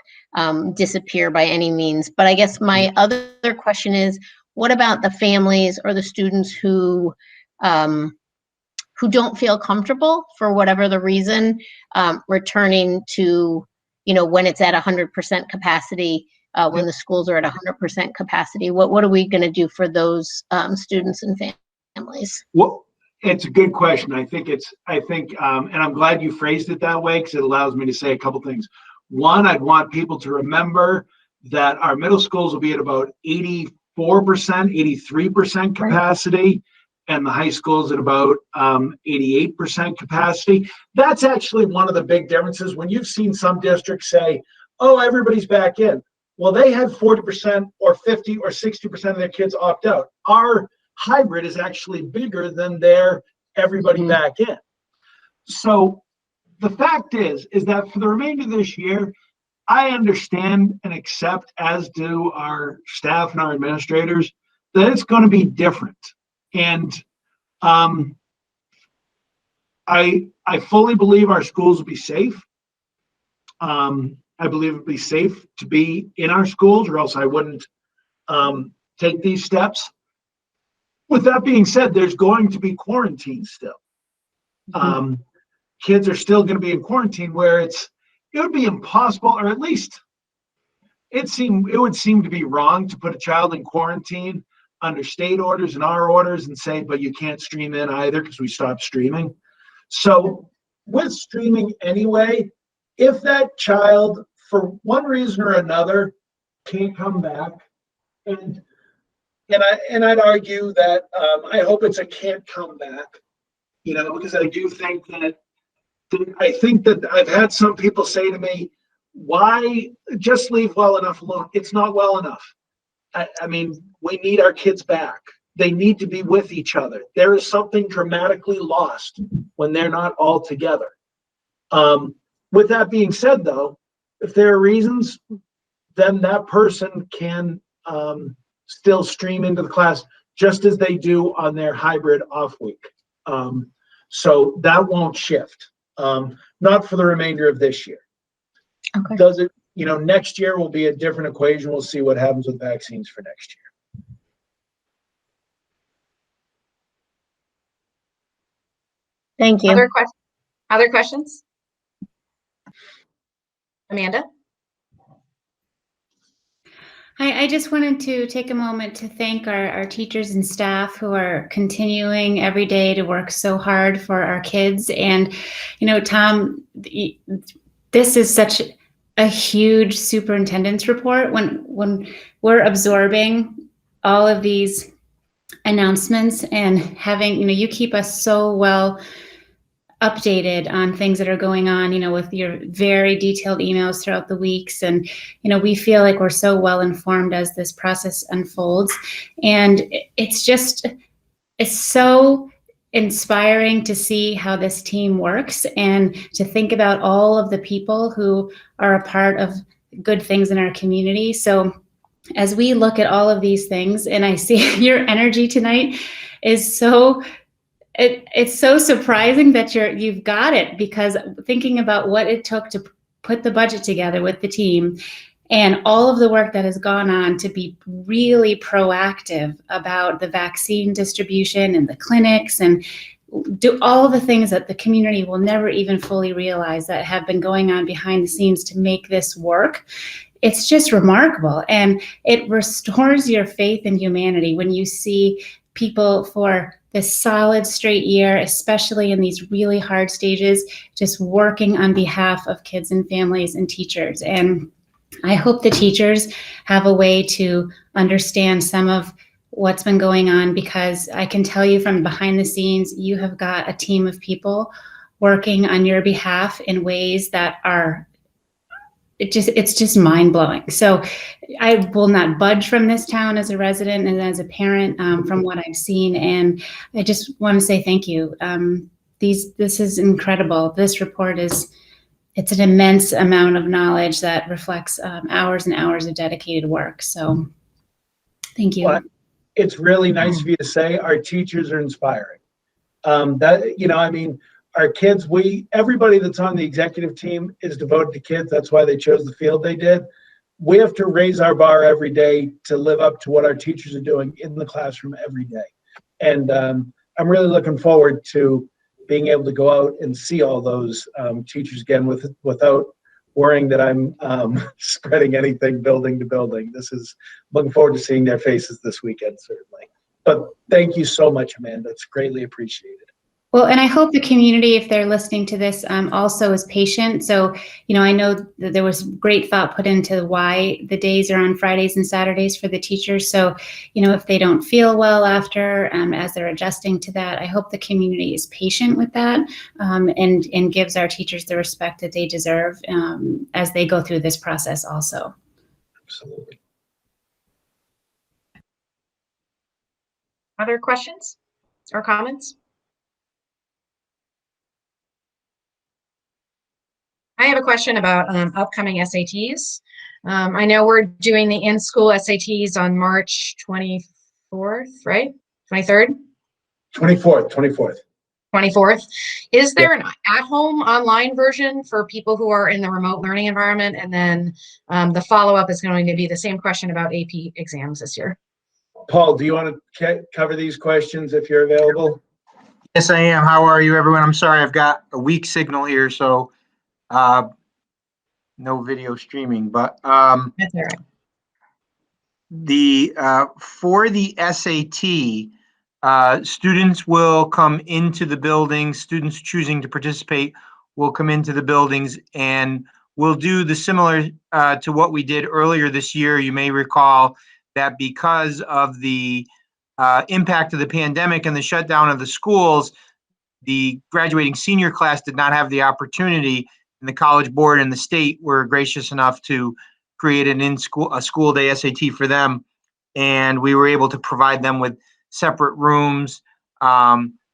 disappear by any means. But I guess my other question is, what about the families or the students who don't feel comfortable for whatever the reason, returning to, when it's at 100% capacity, when the schools are at 100% capacity? What are we going to do for those students and families? Well, it's a good question. I think, and I'm glad you phrased it that way because it allows me to say a couple things. One, I'd want people to remember that our middle schools will be at about 84%, 83% capacity, and the high schools at about 88% capacity. That's actually one of the big differences. When you've seen some districts say, oh, everybody's back in. Well, they had 40% or 50 or 60% of their kids opt out. Our hybrid is actually bigger than their everybody back in. So the fact is that for the remainder of this year, I understand and accept, as do our staff and our administrators, that it's going to be different. And I fully believe our schools will be safe. I believe it'd be safe to be in our schools, or else I wouldn't take these steps. With that being said, there's going to be quarantine still. Kids are still going to be in quarantine, where it would be impossible, or at least it would seem to be wrong to put a child in quarantine under state orders and our orders and say, but you can't stream in either because we stopped streaming. So with streaming anyway, if that child, for one reason or another, can't come back, and I'd argue that I hope it's a can't come back, because I do think that I've had some people say to me, why just leave well enough alone? It's not well enough. I mean, we need our kids back. They need to be with each other. There is something dramatically lost when they're not all together. With that being said, though, if there are reasons, then that person can still stream into the class just as they do on their hybrid off week. So that won't shift, not for the remainder of this year. Okay. Does it, next year will be a different equation. We'll see what happens with vaccines for next year. Thank you. Other questions? Amanda? I just wanted to take a moment to thank our teachers and staff who are continuing every day to work so hard for our kids. And, Tom, this is such a huge superintendent's report. When we're absorbing all of these announcements and having, you keep us so well updated on things that are going on, with your very detailed emails throughout the weeks. And, we feel like we're so well informed as this process unfolds. And it's so inspiring to see how this team works and to think about all of the people who are a part of good things in our community. So as we look at all of these things, and I see your energy tonight is so it's so surprising that you've got it, because thinking about what it took to put the budget together with the team and all of the work that has gone on to be really proactive about the vaccine distribution and the clinics and do all the things that the community will never even fully realize that have been going on behind the scenes to make this work. It's just remarkable. And it restores your faith in humanity when you see people for this solid straight year, especially in these really hard stages, just working on behalf of kids and families and teachers. And I hope the teachers have a way to understand some of what's been going on, because I can tell you from behind the scenes, you have got a team of people working on your behalf in ways that are it's just mind-blowing. So I will not budge from this town as a resident and as a parent from what I've seen. And I just want to say thank you. This is incredible. This report it's an immense amount of knowledge that reflects hours and hours of dedicated work. So thank you. Well, it's really nice of you to say our teachers are inspiring. our kids, everybody that's on the executive team is devoted to kids. That's why they chose the field they did. We have to raise our bar every day to live up to what our teachers are doing in the classroom every day. And I'm really looking forward to being able to go out and see all those teachers again without worrying that I'm spreading anything building to building. Looking forward to seeing their faces this weekend, certainly. But thank you so much, Amanda. It's greatly appreciated. Well, and I hope the community, if they're listening to this, also is patient. So, I know that there was great thought put into why the days are on Fridays and Saturdays for the teachers. So, if they don't feel well after, as they're adjusting to that, I hope the community is patient with that, and gives our teachers the respect that they deserve as they go through this process also. Absolutely. Other questions or comments? I have a question about upcoming SATs. I know we're doing the in-school SATs on March 24th, right? 23rd? 24th. 24th. Is there an at-home online version for people who are in the remote learning environment? And then the follow-up is going to be the same question about AP exams this year. Paul, do you want to cover these questions if you're available? Yes, I am. How are you, everyone? I'm sorry, I've got a weak signal here, so no video streaming. But That's all right. For the SAT, students will come into the buildings. Students choosing to participate will come into the buildings, and we'll do the similar to what we did earlier this year. You may recall that because of the impact of the pandemic and the shutdown of the schools, the graduating senior class did not have the opportunity, and the College Board and the state were gracious enough to create a school day SAT for them, and we were able to provide them with separate rooms,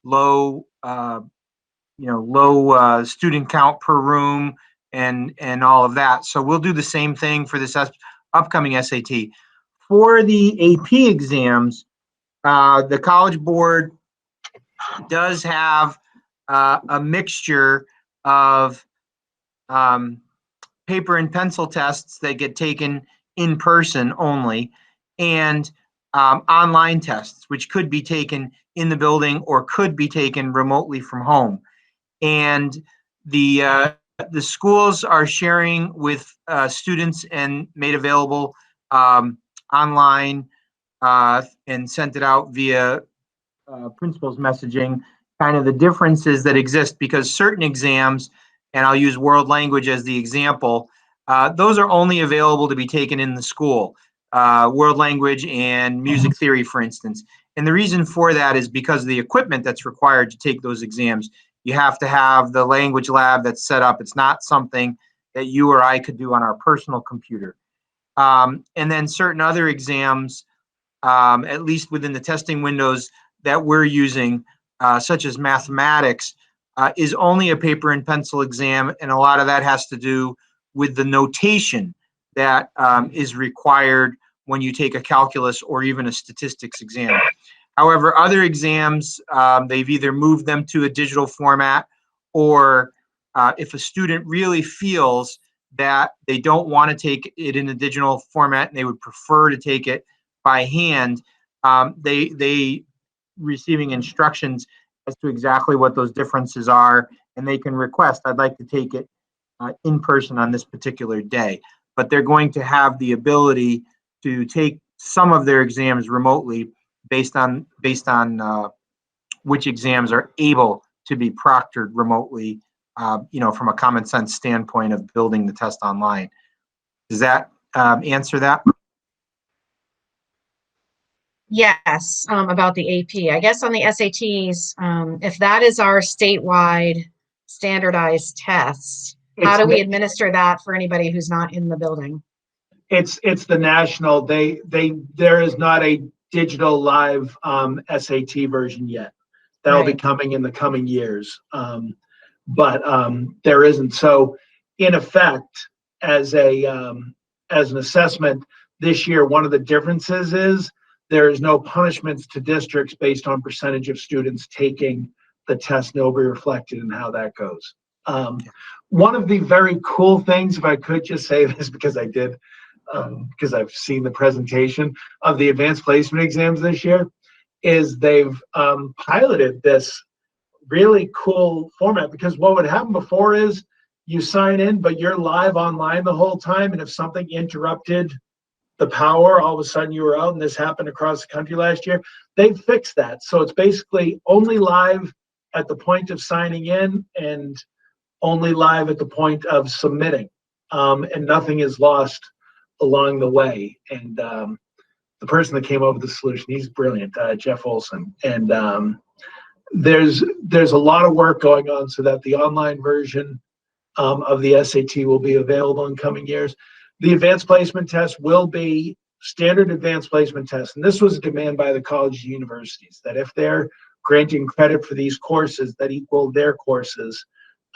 low student count per room, and all of that. So we'll do the same thing for this upcoming SAT. For the AP exams, the College Board does have a mixture of paper and pencil tests that get taken in person only, and online tests, which could be taken in the building or could be taken remotely from home. And the schools are sharing with students and made available online and sent it out via principals messaging, kind of the differences that exist, because certain exams, and I'll use world language as the example, those are only available to be taken in the school. World language and music theory, for instance. And the reason for that is because of the equipment that's required to take those exams. You have to have the language lab that's set up. It's not something that you or I could do on our personal computer. And then certain other exams, at least within the testing windows that we're using, such as mathematics, is only a paper and pencil exam, and a lot of that has to do with the notation that is required when you take a calculus or even a statistics exam. However, other exams, they've either moved them to a digital format, or if a student really feels that they don't want to take it in a digital format and they would prefer to take it by hand, they receiving instructions as to exactly what those differences are, and they can request, I'd like to take it in person on this particular day. But they're going to have the ability to take some of their exams remotely based on which exams are able to be proctored remotely, from a common sense standpoint of building the test online. Does that answer that? Yes, about the AP. I guess on the SATs, if that is our statewide standardized test, how do we administer that for anybody who's not in the building? It's the national. There is not a digital live SAT version yet. That'll be coming in the coming years. But there isn't. So in effect, as an assessment this year, one of the differences is there is no punishments to districts based on percentage of students taking the test know, be reflected in how that goes. One of the very cool things, if I could just say this because I did, because I've seen the presentation of the advanced placement exams this year, is they've piloted this really cool format, because what would happen before is you sign in, but you're live online the whole time. And if something interrupted the power, all of a sudden you were out, and this happened across the country last year. They fixed that. So it's basically only live at the point of signing in and only live at the point of submitting. And nothing is lost along the way. And the person that came up with the solution, he's brilliant, Jeff Olson. And there's a lot of work going on so that the online version of the SAT will be available in coming years. The advanced placement test will be standard advanced placement test. And this was a demand by the colleges and universities, that if they're granting credit for these courses that equal their courses,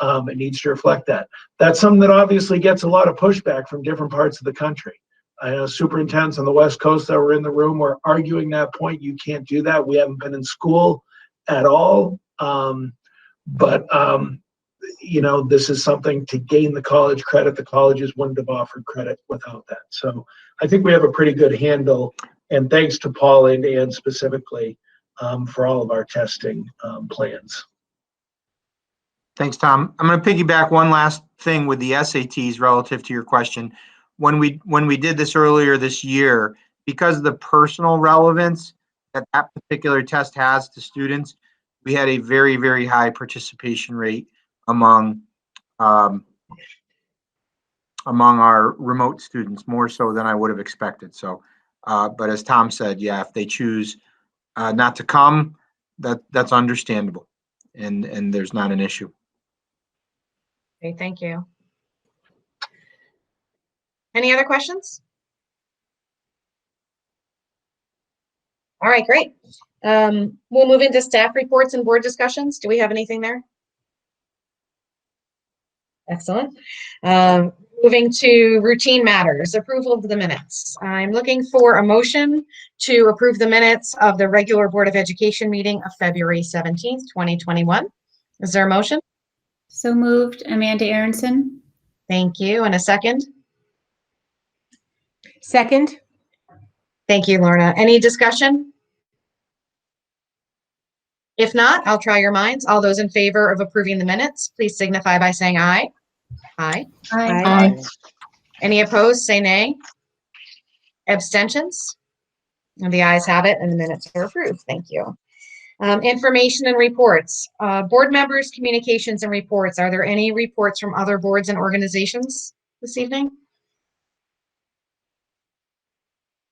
it needs to reflect that. That's something that obviously gets a lot of pushback from different parts of the country. I know superintendents on the West Coast that were in the room were arguing that point. You can't do that. We haven't been in school at all. You know, this is something to gain the college credit. The colleges wouldn't have offered credit without that. So I think we have a pretty good handle, and thanks to Paul and Ann specifically for all of our testing plans. Thanks, Tom. I'm going to piggyback one last thing with the SATs relative to your question. When we did this earlier this year, because of the personal relevance that that particular test has to students, we had a very, very high participation rate among our remote students, more so than I would have expected. So, but as Tom said, yeah, if they choose not to come, that's understandable, and there's not an issue. Okay, thank you. Any other questions? All right, great. We'll move into staff reports and board discussions. Do we have anything there? Excellent. Moving to routine matters, approval of the minutes. I'm looking for a motion to approve the minutes of the regular Board of Education meeting of February 17th, 2021. Is there a motion? So moved, Amanda Aronson. Thank you. And a second? Second. Thank you, Lorna. Any discussion? If not, I'll try your minds. All those in favor of approving the minutes, please signify by saying aye. Aye. Aye. Any opposed, say nay. Abstentions? And the ayes have it, and the minutes are approved. Thank you. Information and reports. Board members, communications and reports. Are there any reports from other boards and organizations this evening?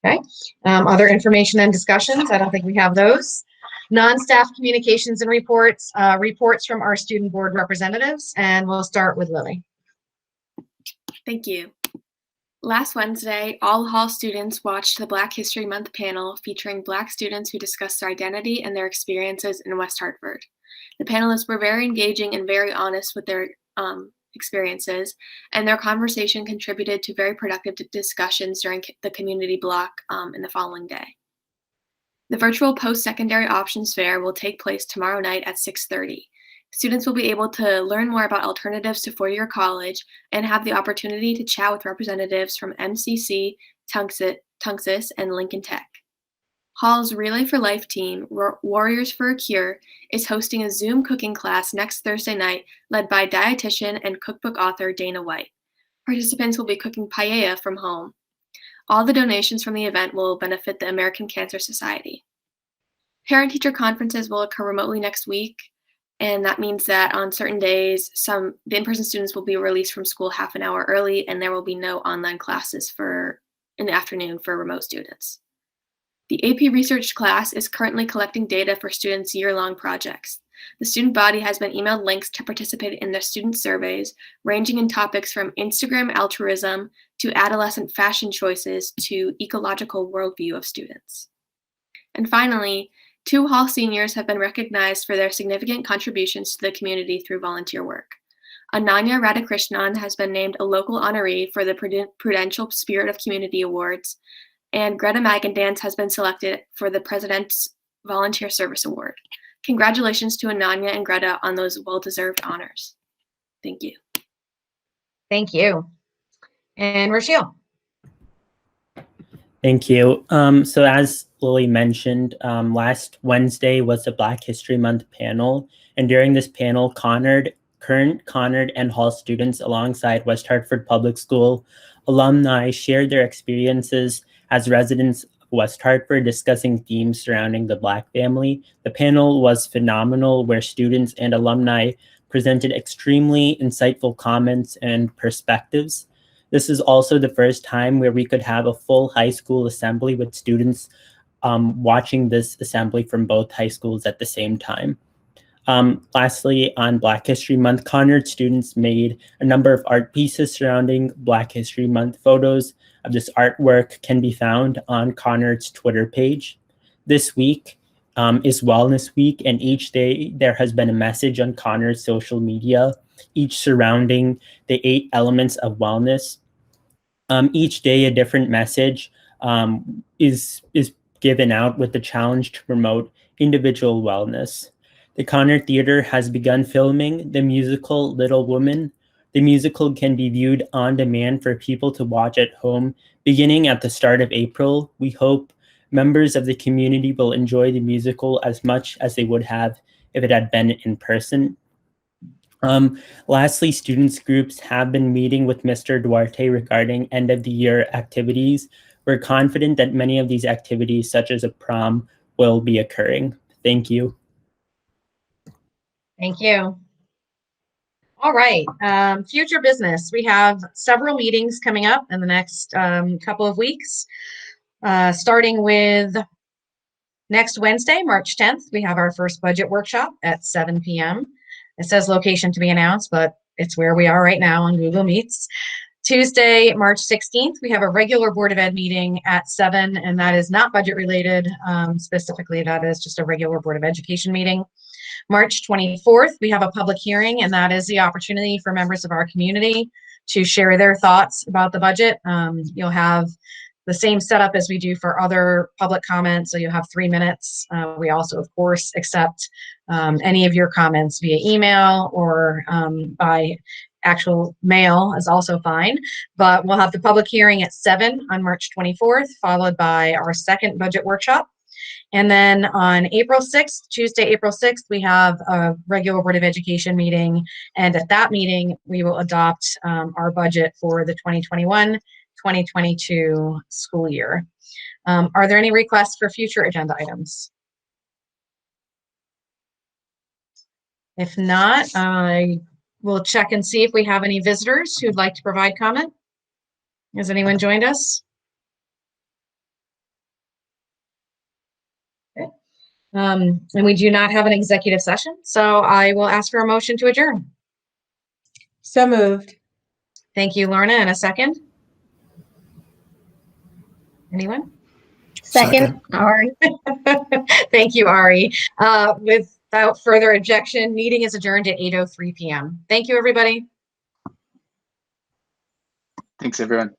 Okay. Other information and discussions. I don't think we have those. Non-staff communications and reports. Reports from our student board representatives, and we'll start with Lily. Thank you. Last Wednesday, all Hall students watched the Black History Month panel featuring Black students who discussed their identity and their experiences in West Hartford. The panelists were very engaging and very honest with their experiences, and their conversation contributed to very productive discussions during the community block in the following day. The virtual post-secondary options fair will take place tomorrow night at 6:30. Students will be able to learn more about alternatives to four-year college and have the opportunity to chat with representatives from MCC, Tunxis, and Lincoln Tech. Hall's Relay for Life team, Warriors for a Cure, is hosting a Zoom cooking class next Thursday night led by dietitian and cookbook author Dana White. Participants will be cooking paella from home. All the donations from the event will benefit the American Cancer Society. Parent-teacher conferences will occur remotely next week, and that means that on certain days, the in-person students will be released from school half an hour early, and there will be no online classes in the afternoon for remote students. The AP Research class is currently collecting data for students' year-long projects. The student body has been emailed links to participate in their student surveys, ranging in topics from Instagram altruism to adolescent fashion choices to ecological worldview of students. And finally, 2 Hall seniors have been recognized for their significant contributions to the community through volunteer work. Ananya Radhakrishnan has been named a local honoree for the Prudential Spirit of Community Awards, and Greta Magandance has been selected for the President's Volunteer Service Award. Congratulations to Ananya and Greta on those well-deserved honors. Thank you. Thank you. And Rochelle. Thank you. So as Lily mentioned, last Wednesday was the Black History Month panel. And during this panel, current Conard and Hall students alongside West Hartford Public School alumni shared their experiences as residents of West Hartford, discussing themes surrounding the Black family. The panel was phenomenal, where students and alumni presented extremely insightful comments and perspectives. This is also the first time where we could have a full high school assembly with students watching this assembly from both high schools at the same time. Lastly, on Black History Month, Conard students made a number of art pieces surrounding Black History Month. Photos of this artwork can be found on Conard's Twitter page. This week is Wellness Week, and each day there has been a message on Conard's social media, each surrounding the 8 elements of wellness. Each day a different message is given out with the challenge to promote individual wellness. The Conard Theater has begun filming the musical Little Women. The musical can be viewed on demand for people to watch at home beginning at the start of April. We hope members of the community will enjoy the musical as much as they would have if it had been in person. Lastly, students groups have been meeting with Mr. Duarte regarding end of the year activities. We're confident that many of these activities, such as a prom, will be occurring. Thank you. Thank you. All right, future business. We have several meetings coming up in the next couple of weeks, starting with next Wednesday, March 10th. We have our first budget workshop at 7 p.m. It says location to be announced, but it's where we are right now on Google Meets. Tuesday, March 16th, we have a regular Board of Ed meeting at 7, and that is not budget related. Specifically, that is just a regular Board of Education meeting. March 24th, we have a public hearing, and that is the opportunity for members of our community to share their thoughts about the budget. You'll have the same setup as we do for other public comments, so you'll have 3 minutes. We also, of course, accept any of your comments via email or by actual mail is also fine, but we'll have the public hearing at 7 on March 24th, followed by our second budget workshop. And then on April 6th, Tuesday, April 6th, we have a regular Board of Education meeting. And at that meeting, we will adopt our budget for the 2021-2022 school year. Are there any requests for future agenda items? If not, I will check and see if we have any visitors who'd like to provide comment. Has anyone joined us? Okay. And we do not have an executive session, so I will ask for a motion to adjourn. So moved. Thank you, Lorna. And a second? Anyone? Second, Ari. Thank you, Ari. Without further objection, meeting is adjourned at 8:03 p.m. Thank you, everybody. Thanks, everyone.